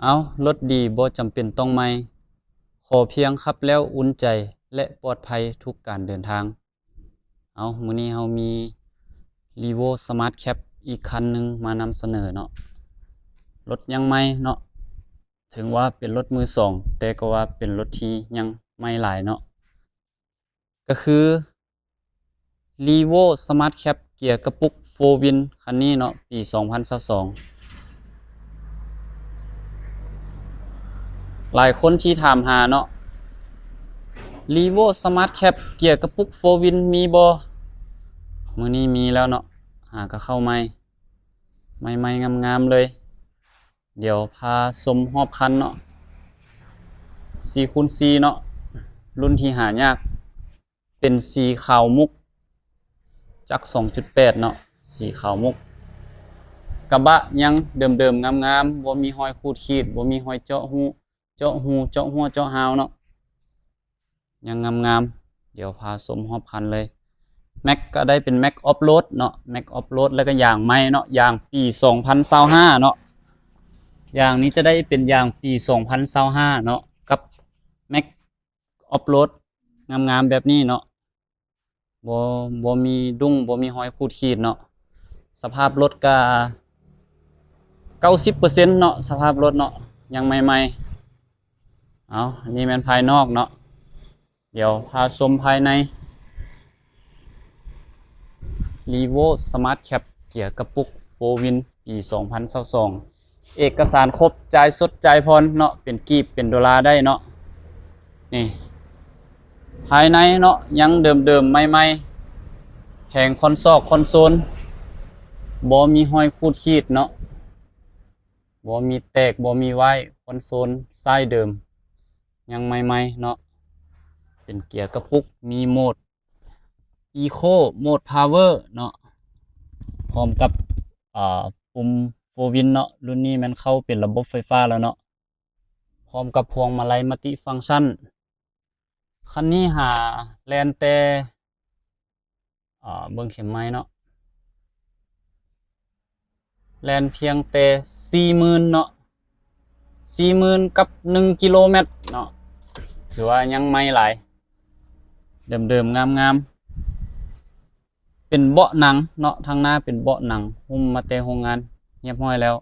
เอารถดีบ่จำเป็นต้องใหม่ขอเพียงขับแล้วอุ่นใจและปลอดภัยทุกการเดินทางเอามื้อนี้เรามี Revo Smart Cap อีกคันหนึ่งมานำเสนอเนาะรถยังใหม่เนาะถึงว่าเป็นรถมือสองแต่ก็ว่าเป็นรถที่ยังใหม่หลายเนาะก็คือ Revo Smart Cap เกียร์กระปุก4 Win คันนี้เนาะปี2022หลายคนที่ถามหาเนาะ Revo Smart Cap เกียร์กระปุก4 Win มีบ่มื้อนี้มีแล้วเนาะก็เข้าใหม่งามๆเลยเดี๋ยวพาชมรอบคันเนาะ 4x4 เนาะรุ่นที่หายากเป็นสีขาวมุกจัก 2.8 เนาะสีขาวมุกกระบะยังเดิมๆงามๆบ่มีรอยขูดขีดบ่มีรอยเจาะหูเจาะหัวเจาะหาวเนาะยังงามๆเดี๋ยวพาชมรอบคันเลยแม็กก็ได้เป็นแม็กออฟโรดเนาะแม็กออฟโรดแล้วก็ยางใหม่เนาะยางปี2025เนาะยางนี้จะได้เป็นยางปี2025เนาะกับแม็กออฟโรดงามๆแบบนี้เนาะบ่มีดุ้งบ่มีรอยขูดขีดเนาะสภาพรถก็90% เนาะสภาพรถเนาะยังใหม่ๆเอาอันนี้แม่นภายนอกเนาะเดี๋ยวพาชมภายใน Revo Smart Cap เกียร์กระปุก4 Win ปี2022เอกสารครบจ่ายสดจ่ายผ่อนเนาะเป็นกีบเป็นดอลลาร์ได้เนาะนี่ภายในเนาะยังเดิมๆใหม่ๆแผงคอนโซลบ่มีรอยขูดขีดเนาะบ่มีแตกบ่มีไว้คอนโซลซ้ายเดิมยังใหม่ๆเนาะเป็นเกียร์กระปุกมีโหมด Eco โหมด Power เนาะพร้อมกับปุ่ม4 Win เนาะรุ่นนี้มันเข้าเป็นระบบไฟฟ้าแล้วเนาะพร้อมกับพวงมาลัยมัลติฟังก์ชันคันนี้หาแลนแต่เบิ่งเข็มไม้เนาะแลนเพียงแต่ 40,000 เนาะ 40,000 กับ 1 กิโลเมตรเนาะถือว่ายังไม่หลายเดิมๆงามๆเป็นเบาะหนังเนาะทางหน้าเป็นเบาะหนังหุ้มมาแต่โรงงานเรียบร้อยแล้ว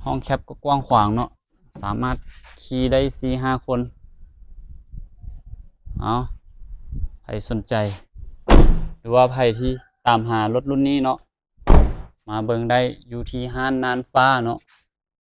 ห้องแคปก็กว้างขวางเนาะสามารถขี่ได้ 4-5 คนเอาใครสนใจหรือว่าใครที่ตามหารถรุ่นนี้เนาะมาเบิ่งได้อยู่ที่ห้างนานฟ้าเนาะ